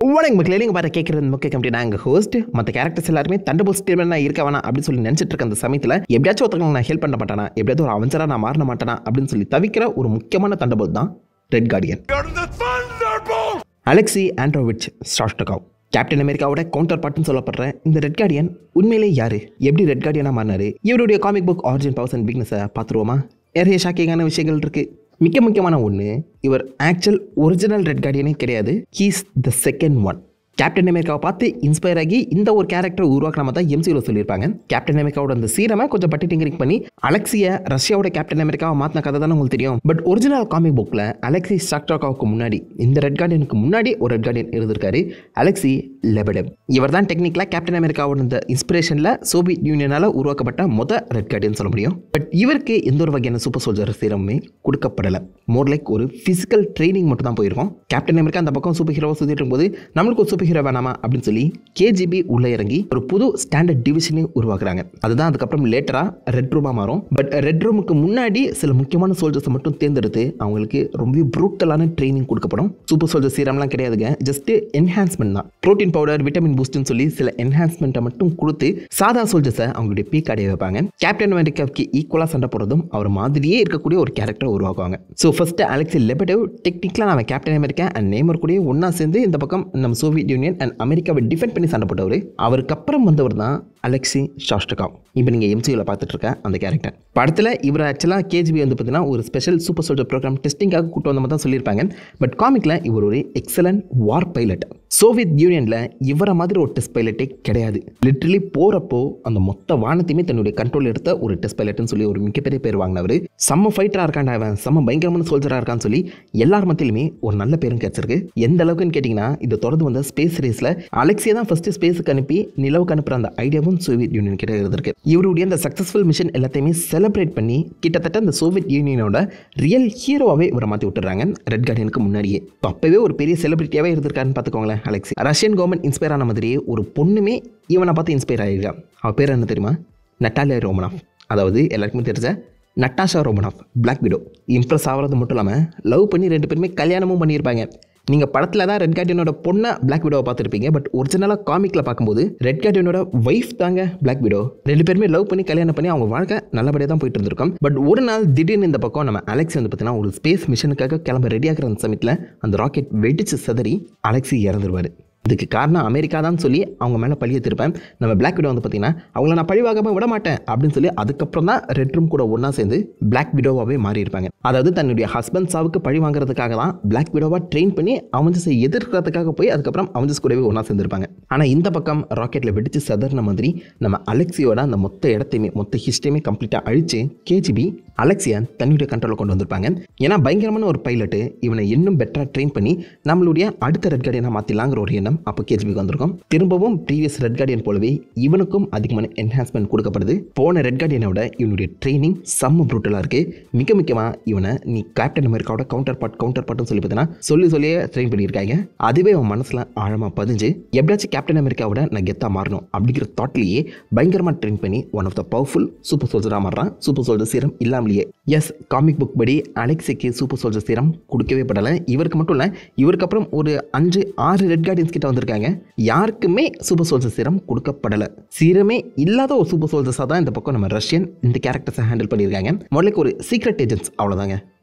வணக்கம் மக்களே, நீங்கள் பார்த்து கேட்குறது முக்கிய கம்பெனி. நாங்கள் ஹோஸ்ட் மற்ற கேரக்டர்ஸ் எல்லாருமே தண்டபோல் ஸ்டேட்மெண்ட் நான் இருக்க வேணாம் அப்படின்னு சொல்லி நினச்சிட்டு இருக்க அந்த சமயத்தில் எப்படியாச்சும் ஒருத்தவங்க நான் ஹெல்ப் பண்ண மாட்டேனா, எப்படியாவது ஒரு அவஞ்சராக நான் மாற மாட்டேனா அப்படின்னு சொல்லி தவிக்கிற ஒரு முக்கியமான தண்டபோல் தான் ரெட் கார்டியன். அலெக்சி ஆண்ட்ரோவிச் ஷாஸ்டகோவ், கேப்டன் அமெரிக்காவோட கவுண்டர் பார்ட்னு சொல்லப்படுற இந்த ரெட் கார்டியன் உண்மையிலே யாரு, எப்படி ரெட் கார்டியனாக மாறினாரு, இவருடைய comic book origin powers and வீக்னஸை பார்த்துருவோமா? நிறைய ஷாக்கிங்கான விஷயங்கள் இருக்கு. முக்கியமான ஒன்று, இவர் ஆக்சுவல் ஒரிஜினல் ரெட் கார்டியனே கிடையாது. He's the second one. Captain அமெரிக்காவை பார்த்து இன்ஸ்பயர் ஆகி இந்த ஒரு கேரக்டர் உருவாக்கின தான் எம்சியூவில் சொல்லியிருப்பாங்க. கேப்டன் அமெரிக்காவோட அந்த சீரமை கொஞ்சம் பட்டி டிங்கரிங் பண்ணி அலெக்சியை ரஷ்யாவோட கேப்டன் அமெரிக்காவை மாற்றின கதை தானே உங்களுக்கு தெரியும். பட் ஒரிஜினல் காமிக் புக்கில் அலெக்சி ஷாஸ்டகோவுக்கு முன்னாடி, இந்த ரெட் கார்டியனுக்கு முன்னாடி ஒரு ரெட் கார்டியன் இருந்திருக்காரு, அலெக்சி லெபடெவ். இவர் தான் டெக்னிக்கலாக கேப்டன் அமெரிக்காவோட இந்த இன்ஸ்பிரேஷனில் சோவியத் யூனியனால் உருவாக்கப்பட்ட ரெட் கார்டியன் சொல்ல முடியும். பட் இவருக்கு எந்த ஒரு வகையான சூப்பர் சோல்ஜர் சீரமே கொடுக்கப்படலை. மோர் லைக் ஒரு ஃபிசிக்கல் ட்ரைனிங் மட்டும் தான் போயிருக்கோம். கேப்டன் அமெரிக்கா அந்த பக்கம் சூப்பர் ஹீரோவை சுற்றிட்டு இருக்கும்போது நம்மளுக்கு சூப்பர் ஹீரோ வேணாமா அப்படின்னு சொல்லி கேஜிபி உள்ள இறங்கி ஒரு புது ஸ்டாண்டர்ட் டிவிஷனே உருவாக்குறாங்க. அதுதான் அதுக்கப்புறம் லேட்டரா ரெட் ரூமா மாறும். பட் ரெட் ரூமுக்கு முன்னாடி சில முக்கியமான சோல்ஜர்ஸை மட்டும் தேர்ந்தெடுத்து அவங்களுக்கு ரொம்ப ப்ரூட்டலான ட்ரைனிங் கொடுக்கப்படும். சூப்பர் சோல்ஜர் சீரம்லாம் கிடையாதுங்க, ஜஸ்ட் என்ஹான்ஸ்மெண்ட் தான். ப்ரோட்டீன் பவுடர், விட்டமின் பூஸ்ட்னு சொல்லி சில என்ஹான்ஸ்மெண்ட்டை மட்டும் கொடுத்து சாதா சோல்ஜர்ஸை அவங்களுடைய பீக் அடைய வைப்பாங்க. கேப்டன் அமெரிக்காவுக்கு ஈக்குவலாக சண்டை போடுறதும் அவர் மாதிரியே இருக்கக்கூடிய ஒரு கேரக்டர் உருவாக்குவாங்க. ஸோ ஃபர்ஸ்ட் அலெக்சி லெபடெவ் டெக்னிக்கலாக நம்ம கேப்டன் அமெரிக்கா அண்ட் நேமர் கூட ஒன்றா சேர்ந்து இந்த பக்கம் நம்ம சோவியத் யூனியன் அண்ட் அமெரிக்காவை டிஃபெண்ட் பண்ணி சண்டை போட்டவர். அவருக்கு அப்புறம் வந்தவர் தான் அலெக்சி ஷாஸ்டகோவ். இப்போ நீங்கள் எம்சியூவில் பார்த்துட்டு இருக்க அந்த கேரக்டர். படத்தில் இவர் ஆக்சுவலாக கேஜிபி வந்து பார்த்தீங்கன்னா ஒரு ஸ்பெஷல் சூப்பர் சோல்ஜர் ப்ரோக்ராம் டெஸ்டிங்காக கூட்டு வந்த மாதிரி தான் சொல்லியிருப்பாங்க. பட் காமிக்கில் இவர் ஒரு எக்ஸலன்ட் வார் பைலட். சோவியத் யூனியனில் இவரை மாதிரி ஒரு டெஸ்ட் பைலட்டே கிடையாது. லிட்ரலி போகிறப்போ அந்த மொத்த வானத்தையுமே தன்னுடைய கண்ட்ரோல் எடுத்த ஒரு டெஸ்ட் பைலட்னு சொல்லி ஒரு மிகப்பெரிய பேர் வாங்கினவர். செம்ம ஃபைட்டராக இருக்காண்டா அவன், செம்ம பயங்கரமான சோல்ஜராக இருக்கான்னு சொல்லி எல்லார் மத்தியிலுமே ஒரு நல்ல பேரும் கிடைச்சிருக்கு. எந்த அளவுக்குன்னு கேட்டிங்கன்னா, இதை தொடர்ந்து வந்த ஸ்பேஸ் ரேஸில் அலெக்சியை தான் ஃபர்ஸ்ட் ஸ்பேஸுக்கு அனுப்பி நிலவுக்கு அனுப்புகிற அந்த ஐடியாவும் சோவியத் யூனியன் கிட்ட இருந்திருக்கு. இவருடைய அந்த சக்ஸஸ்ஃபுல் மிஷன் எல்லாத்தையுமே செலிப்ரேட் பண்ணி கிட்டத்தட்ட அந்த சோவியத் யூனியனோட ரியல் ஹீரோவாகவே இவரை மாற்றி விட்டுறாங்க ரெட் கார்டியனுக்கு முன்னாடியே. அப்பவே ஒரு பெரிய செலிபிரிட்டியாகவே இருந்திருக்காருன்னு பார்த்துக்கோங்களேன் அலெக்சி. ரஷ்யன் கவர்மெண்ட் இன்ஸ்பயர் ஆன மாதிரியே ஒரு பொண்ணுமே இவனை பார்த்து இன்ஸ்பயர் ஆகிருக்கா. அவள் பேர் என்ன தெரியுமா? நட்டாலியா ரோமனாஃப். அதாவது எல்லாருக்குமே தெரிஞ்ச நட்டாஷா ரோமனாஃப், பிளாக் விடோ. இம்ப்ரெஸ் ஆகிறது மட்டும் இல்லாமல் லவ் பண்ணி 2 பேருமே கல்யாணமும் பண்ணியிருப்பாங்க. நீங்கள் படத்தில் தான் ரெட் கார்டியனோட பொண்ணை பிளாக் விடோவை பார்த்துருப்பீங்க. பட் ஒரிஜினலாக காமிக்கில் பார்க்கும்போது ரெட் கார்டியனோட ஒய்ஃப் தாங்க பிளாக் விடோ. 2 பேருமே லவ் பண்ணி கல்யாணம் பண்ணி அவங்க வாழ்க்கை நல்லபடியாக தான் போயிட்டு இருந்திருக்கும். பட் ஒரு நாள் திடீர்னு இந்த பக்கம் நம்ம அலெக்சி வந்து பார்த்தீங்கன்னா ஒரு ஸ்பேஸ் மிஷனுக்காக கிளம்ப ரெடியாகிற அந்த சமயத்தில் அந்த ராக்கெட் வெடிச்சு சிதறி அலெக்சி இறந்துருவார். இதுக்கு காரணம் அமெரிக்கா தான் சொல்லி அவங்க மேலே பழிய திருப்பேன். நம்ம பிளாக் விடோ வந்து பார்த்தீங்கன்னா அவங்கள நான் பழிவாகாமல் விட மாட்டேன் அப்படின்னு சொல்லி அதுக்கப்புறம் தான் ரெட் ரூம் கூட ஒன்றா சேர்ந்து பிளாக் விடோவாகவே மாறி இருப்பாங்க. அதாவது தன்னுடைய ஹஸ்பண்ட் சாவுக்கு பழி வாங்குறதுக்காக தான் பிளாக் விடோவா ட்ரெயின் பண்ணி அவஞ்சஸை எதிர்க்கிறதுக்காக போய் அதுக்கப்புறம் அவஞ்சஸ் கூடவே ஒன்றா சேர்ந்துருப்பாங்க. ஆனால் இந்த பக்கம் ராக்கெட்டில் வெடிச்சு சதறின மாதிரி நம்ம அலெக்சியோட அந்த மொத்த இடத்தையுமே மொத்த ஹிஸ்டரியுமே கம்ப்ளீட்டாக அழிச்சு கேஜிபி அலெக்சியை தன்னுடைய கண்ட்ரோலில் கொண்டு வந்திருப்பாங்க. ஏன்னா பயங்கரமான ஒரு பைலட்டு, இவனை இன்னும் பெட்டராக ட்ரெயின் பண்ணி நம்மளுடைய அடுத்த ரெட் கார்டியனாக மாற்றிலாங்கிற ஒரு எண்ணம் அப்போ கேஜிபிக்கு வந்திருக்கும். திரும்பவும் ப்ரீவியஸ் ரெட் கார்டியன் போலவே இவனுக்கும் அதிகமான என்ஹான்ஸ்மெண்ட் கொடுக்கப்படுது. போன ரெட் கார்டியனோட இவனுடைய ட்ரைனிங் செம்ம ப்ரூட்டலாக இருக்குது. மிக முக்கியமாக இவனை நீ கேப்டன் அமெரிக்காவோட கவுண்டர் பார்ட்னு சொல்லி பார்த்தீங்கன்னா சொல்லியே ட்ரெயின் பண்ணியிருக்காங்க. அதுவே அவன் மனசில் ஆழமாக பதிஞ்சு எப்படியாச்சும் கேப்டன் அமெரிக்காவோட நான் கெத்தாக மாறணும் அப்படிங்கிற தாட்லேயே பயங்கரமாக ட்ரெயின் பண்ணி one of the powerful super சோல்ஜராக மாறுறான். சூப்பர் சோல்ஜர் சீரம் இல்லாமலேயே. எஸ், காமிக் புக் படி அலெக்சிக்கு சூப்பர் சோல்ஜர் சீரம் கொடுக்கவே படலை. இவருக்கு மட்டும் இல்லை, இவருக்கு அப்புறம் ஒரு 5-6 ரெட் கார்டியன்ஸ் கிட்ட வந்திருக்காங்க. யாருக்குமே சூப்பர் சோல்ஜர் சீரம் கொடுக்கப்படலை. சீரமே இல்லாத ஒரு சூப்பர் சோல்ஜர்ஸாக தான் இந்த பக்கம் நம்ம ரஷ்யன் இந்த கேரக்டர்ஸை ஹேண்டில் பண்ணியிருக்காங்க. முதல்ல ஒரு சீக்ரெட் ஏஜென்ட்ஸ், அவ்வளோதாங்க.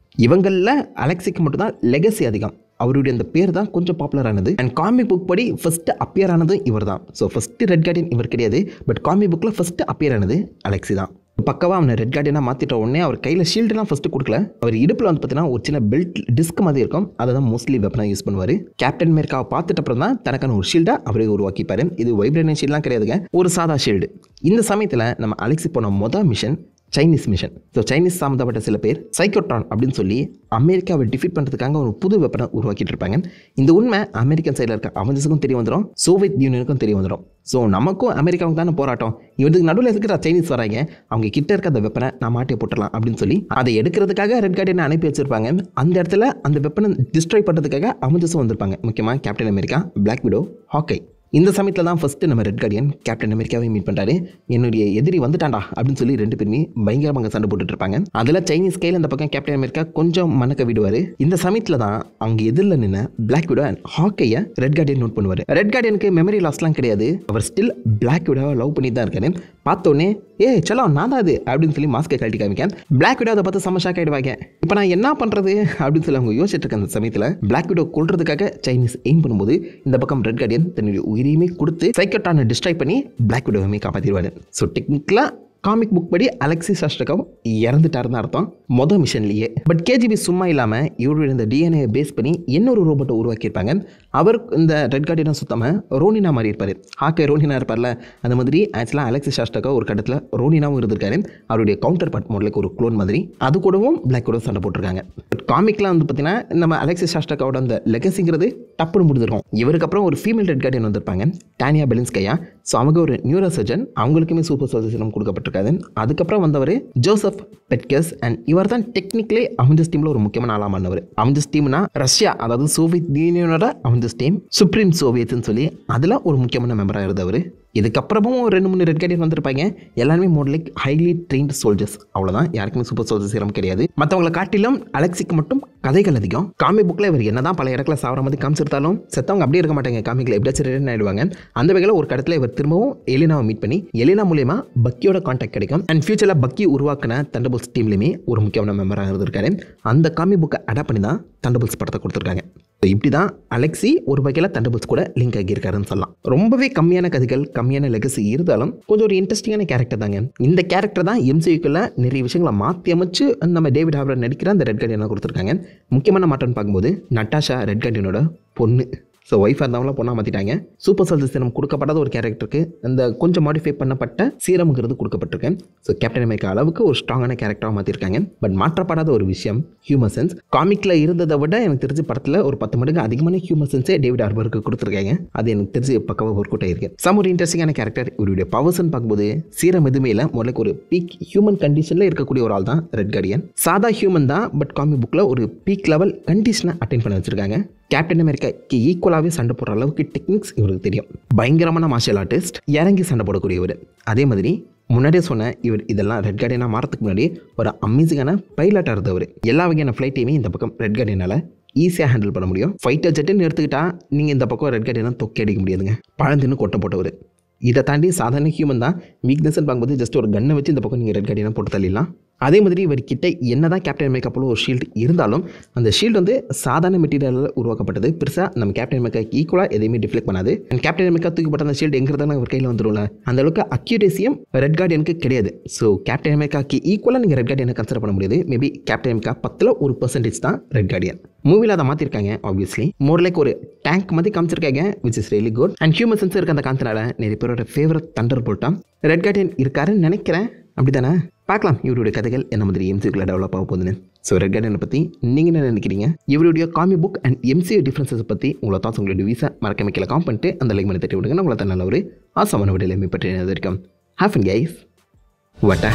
இவங்களில் அலெக்சிக்கு மட்டும்தான் லெகசி அதிகம். அவருடைய அந்த பேர் தான் கொஞ்சம் பாப்புலர் ஆனது. அண்ட் காமிக் புக் படி ஃபர்ஸ்ட் அப்பியர் ஆனது இவர் தான். ஸோ ஃபர்ஸ்ட் ரெட் கார்டியன் இவர் கிடையாது. பட் காமிக் புக்கில் ஃபர்ஸ்ட் அப்பியர் ஆனது அலெக்சி தான். பக்கவாக அவனை ரெட் கார்டியனாக மாற்றிட்ட உடனே அவர் கையில் ஷீல்டுலாம் ஃபஸ்ட்டு கொடுக்கல. அவர் இடுப்பில் வந்து பார்த்தீங்கன்னா ஒரு சின்ன பெல்ட் டிஸ்க் மாதிரி இருக்கும். அதை தான் மோஸ்ட்லி வெப்பனாக யூஸ் பண்ணுவார். கேப்டன் அமெரிக்காவை பார்த்துட்டு அப்புறம் தான் தனக்கான ஒரு ஷீல்டாக அவரே உருவாக்கிப்பார். இது வைப்ரேஷன் ஷீல்ட்லாம் கிடையாதுங்க, ஒரு சாதா ஷீல்டு. இந்த சமயத்தில் நம்ம அலெக்சி போன மொதல் mission Chinese mission. So Chinese சம்மந்தப்பட்ட சில பேர் சைக்கோட்ரான் அப்படின்னு சொல்லி அமெரிக்காவை டிஃபீட் பண்ணுறதுக்காக ஒரு புது வெப்பனை உருவாக்கிட்டு இருப்பாங்க. இந்த உண்மை அமெரிக்கன் சைடில் இருக்க அவஞ்சஸுக்கும் தெரிய வந்துடும், சோவியத் யூனியனுக்கும் தெரிய வந்துடும். ஸோ நமக்கும் அமெரிக்காவுக்கு தானே போராட்டம், இவருக்கு நடுவில் இருக்கிற சைனீஸ் வராங்க, அவங்க கிட்ட இருக்க அந்த வெப்பனை நான் மாட்டி போட்டுடலாம் அப்படின்னு சொல்லி அதை எடுக்கிறதுக்காக ரெட் கார்டியனை அனுப்பி வச்சிருப்பாங்க. அந்த இடத்துல அந்த வெப்பனை டிஸ்ட்ராய் பண்ணுறதுக்காக அவஞ்சஸும் வந்திருப்பாங்க. முக்கியமாக கேப்டன் அமெரிக்கா, பிளாக் விடோ, ஹாக்கை. இந்த சமயத்தில் தான் ஃபஸ்ட்டு நம்ம ரெட் கார்டியன் கேப்டன் அமெரிக்காவை மீட் பண்ணுறாரு. என்னுடைய எதிரி வந்துட்டாண்டா அப்படின்னு சொல்லி ரெண்டு பேருமே பயங்கரமாக சண்டை போட்டுட்டு இருப்பாங்க. அதில் சைனீஸ் கையில் இந்த பக்கம் கேப்டன் அமெரிக்கா கொஞ்சம் மணக்க விடுவார். இந்த சமயத்தில் தான் அங்கே எதிரில் நின்று பிளாக் விடோ அண்ட் ஹாக்கையை ரெட் கார்டியன் நோட் பண்ணுவார். ரெட் கார்டியனுக்கு மெமரி லாஸ்லாம் கிடையாது. அவர் ஸ்டில் பிளாக் விடோவை லவ் பண்ணி தான் இருக்காரு. பார்த்தோன்னே சலோ நான் தான் அது அப்படின்னு சொல்லி மாஸ்கை கழட்டி காமிக்கேன். பிளாக் விடோ அதை பார்த்து செம்ம ஷாக் ஆகிடுவாங்க. இப்போ நான் என்ன பண்ணுறது அப்படின்னு சொல்லி அவங்க யோசிச்சுட்டு இருக்க அந்த சமயத்தில் பிளாக் விடோ கொல்றதுக்காக சைனீஸ் எய்ம் பண்ணும்போது இந்த பக்கம் ரெட் கார்டியன் தன்னுடைய உயிரையுமே கொடுத்து சைக்கோட்டானை டிஸ்ட்ராய் பண்ணி பிளாக் விடோவையுமே காப்பாற்றிடுவார். ஸோ டெக்னிக்கலாக காமிக் புக் படி அலெக்சி ஷாஸ்டகோவ் இறந்துட்டாருன்னு அர்த்தம் மொதல் மிஷன்லேயே. பட் கேஜிபி சும்மா இல்லாமல் இவருடைய இந்த டிஎன்ஏ பேஸ் பண்ணி இன்னொரு ரோபோட்டை உருவாக்கியிருப்பாங்க. அவர் இந்த ரெட் கார்டியனை சுத்தமாக ரோனினா மாதிரி இருப்பார். ஹாக்கை ரோனினா இருப்பார்ல, அந்த மாதிரி ஆக்சுவலாக அலெக்சி ஷாஸ்டகோவ் ஒரு கட்டத்தில் ரோனினாவும் இருந்திருக்காரு. அவருடைய கவுண்டர் பார்ட் மாடலுக்கு ஒரு க்ளோன் மாதிரி. அது கூடவும் பிளாக் கூட சண்டை போட்டிருக்காங்க. பட் காமிக்லாம் வந்து பார்த்தீங்கன்னா நம்ம அலெக்சி ஷாஸ்டகோவோட அந்த லெகசிங்கிறது டப்புன்னு முடிஞ்சிருக்கும். இவருக்கு அப்புறம் ஒரு ஃபீமேல் ரெட் கார்டியன் வந்திருப்பாங்க, டானியா பெலின்ஸ்கையா. ஸோ அவங்க ஒரு நியூரோ சர்ஜன், அவங்களுக்குமே சூப்பர் சோல்ஜர் சிரம் கொடுக்கப்பட்டிருக்காது. அதுக்கப்புறம் வந்தவர் ஜோசப் பெட்கஸ் அண்ட் இவர் தான் டெக்னிக்கலி அவெஞ்சர்ஸ் டீமில் ஒரு முக்கியமான ஆளாக மாறினவர். அவெஞ்சர்ஸ் டீம்னா ரஷ்யா, அதாவது சோவியத் யூனியனோட அவெஞ்சர்ஸ் டீம், சுப்ரீம் சோவியத்னு சொல்லி அதில் ஒரு முக்கியமான மெம்பராக இருந்தவர். இதுக்கப்புறமும் ஒரு 2-3 ரெட் கார்டியன் வந்திருப்பாங்க. எல்லாருமே more like highly trained soldiers. அவ்வளோதான், யாருக்குமே சூப்பர் சோல்ஜர் சீரம் கிடையாது. மற்றவங்களை காட்டிலும் அலெக்சிக்கு மட்டும் கதைகள் அதிகம். காமிக் புக்கில் இவர் என்னதான் பல இடத்துல சாவர மாதிரி காமிச்சிருந்தாலும் செத்தவங்க அப்படியே இருக்க மாட்டாங்க. காமிக்கில் எப்படியாச்சும் ரிட்டர்ன் ஆயிடுவாங்க. அந்த வகையில் ஒரு கடத்தில் இவர் திரும்பவும் எலினாவை மீட் பண்ணி எலினா மூலியமா பக்கியோட கான்டாக்ட் கிடைக்கும். அண்ட் ஃபியூச்சரில் பக்கி உருவாக்கின தண்டர்போல்ட்ஸ் டீம்லையுமே ஒரு முக்கியமான மெம்பராக இருந்திருக்காரு. அந்த காமிக் புக்கை அடாப்ட் பண்ணி தான் தண்டர்போல்ட்ஸ் படத்தை கொடுத்துருக்காங்க. இப்படி தான் அலெக்சி ஒரு வகையில் தண்டர்போல்ட்ஸ் கூட லிங்க் ஆகியிருக்காருன்னு சொல்லலாம். ரொம்பவே கம்மியான கதைகள், கம்மியான லெகசி இருந்தாலும் கொஞ்சம் ஒரு இன்ட்ரெஸ்டிங்கான கேரக்டர் தாங்க. இந்த கேரக்டர் தான் எம்சியூக்குள்ள நிறைய விஷயங்களை மாற்றி அமைச்சு நம்ம டேவிட் ஹார்பர் நடிக்கிற அந்த ரெட் கார்டியனை கொடுத்துருக்காங்க. முக்கியமான மாற்றம்னு பார்க்கும்போது நட்டாஷா ரெட் கார்டியனோட பொண்ணு. ஸோ ஒய்ஃபாக இருந்தவங்களாம் பொண்ணாக மாற்றிட்டாங்க. சூப்பர் சோல்ஜர் சீரம் கொடுக்கப்படாத ஒரு கேரக்டருக்கு அந்த கொஞ்சம் மாடிஃபை பண்ணப்பட்ட சீரமுங்கிறது கொடுக்கப்பட்டிருக்கு. ஸோ கேப்டன் அமெரிக்கா அளவுக்கு ஒரு ஸ்ட்ராங்கான கேரக்டராக மாற்றிருக்காங்க. பட் மாற்றப்படாத ஒரு விஷயம் ஹியூமர் சென்ஸ். காமிக்கில் இருந்ததை விட எனக்கு தெரிஞ்ச படத்தில் ஒரு 10 மடங்கு அதிகமான ஹியூமர் சென்ஸே டேவிட் ஹார்பருக்கு கொடுத்துருக்காங்க. அது எனக்கு தெரிஞ்சு பக்கவாக ஒர்க் அவுட் ஆயிருக்கு. சம் ஒரு இன்ட்ரெஸ்டிங்கான கேரக்டர். இவருடைய பவர்ஸ்ன்னு பார்க்கும்போது சீரம் எதுவுமே இல்லை, முதல்ல ஒரு பீக் ஹியூமன் கண்டிஷனில் இருக்கக்கூடிய ஒரு ஆள் தான் ரெட் கார்டியன். சாதா ஹியூமன் தான், பட் காமிக் புக்கில் ஒரு பீக் லெவல் கண்டிஷனை அட்டென்ட் பண்ண வச்சிருக்காங்க. கேப்டன் அமெரிக்காக்கு ஈக்குவலாகவே சண்டை போடுற அளவுக்கு டெக்னிக்ஸ் இவருக்கு தெரியும். பயங்கரமான மார்ஷியல் ஆர்டிஸ்ட், இறங்கி சண்டை போடக்கூடியவர். அதே மாதிரி முன்னாடியே சொன்ன இவர் இதெல்லாம் ரெட் கார்டியனாக மாறதுக்கு முன்னாடி ஒரு அமேசிங்கான பைலட்டாக இருந்தவர். எல்லா வகையான ஃப்ளைட்டையுமே இந்த பக்கம் ரெட் கார்டியனால் ஈஸியாக ஹேண்டில் பண்ண முடியும். ஃபைட்டர் ஜெட்டுன்னு எடுத்துக்கிட்டா நீங்கள் இந்த பக்கம் ரெட் கார்டியனை தொக்கி அடிக்க முடியாதுங்க. பழந்துன்னு கொட்டை போட்டவர். இதை தாண்டி சாதாரண ஹியூமன் தான். வீக்னஸ்ன்னு பார்க்கும்போது ஜஸ்ட் ஒரு கன்னை வச்சு இந்த பக்கம் நீங்கள் ரெட் கார்டியனை போட்டு தள்ளிடலாம். அதே மாதிரி இவர்கிட்ட என்ன தான் கேப்டன் அமெரிக்கா போல ஒரு ஷீல்டு இருந்தாலும் அந்த ஷீல்டு வந்து சாதாரண மெட்டீரியலில் உருவாக்கப்பட்டது. பெருசாக நம்ம கேப்டன் அமெரிக்காக்கு ஈக்குவலாக எதையுமே டிஃப்ளெக்ட் பண்ணாது. அண்ட் கேப்டன் அமெரிக்கா தூக்கிப்பட்ட அந்த ஷீல்டு எங்கிறதான அவர் கையில் வந்துடும்ல, அந்த அளவுக்கு அக்யூரேசியம் ரெட் கார்டியனுக்கு கிடையாது. ஸோ கேப்டன் அமெரிக்காக்கு ஈக்குவலாக நீங்கள் ரெட் கார்டியனை கன்சிடர் பண்ண முடியாது. மேபி கேப்டன் அமெரிக்கா 10% தான் ரெட் கார்டியன். மூவியில் அதை மாற்றிருக்காங்க. ஆப்வியஸ்லி மோர் லைக் ஒரு டேங்க் மாதிரி காமிச்சிருக்காங்க, which is really good. And human sense இருக்க அந்த காமிச்சனால நிறைய பேரோட ஃபேவரட் தண்டர்போல்ட்டாக ரெட் கார்டியன் இருக்காருன்னு நினைக்கிறேன். அப்படி தானே? பார்க்கலாம் இவருடைய கதைகள் என்ன மாதிரி எம்சியூக்குள்ள டெவலப் ஆக போகுதுன்னு. ஸோ ரெட் கார்டியனை பற்றி நீங்கள் என்ன நினைக்கிறீங்க? இவருடைய comic book and MCU differences பற்றி உங்களை தாட்ஸ் உங்களுடைய வீசா மறக்காம கீழே காம் பண்ணிட்டு அந்த லைக் பண்ணி தட்டி விடுங்க. உங்களை தான் நல்ல ஒரு ஆசமான விடையில பற்றி வரைக்கும் ஹாஃப் அண்ட் கைஸ் வட்டா.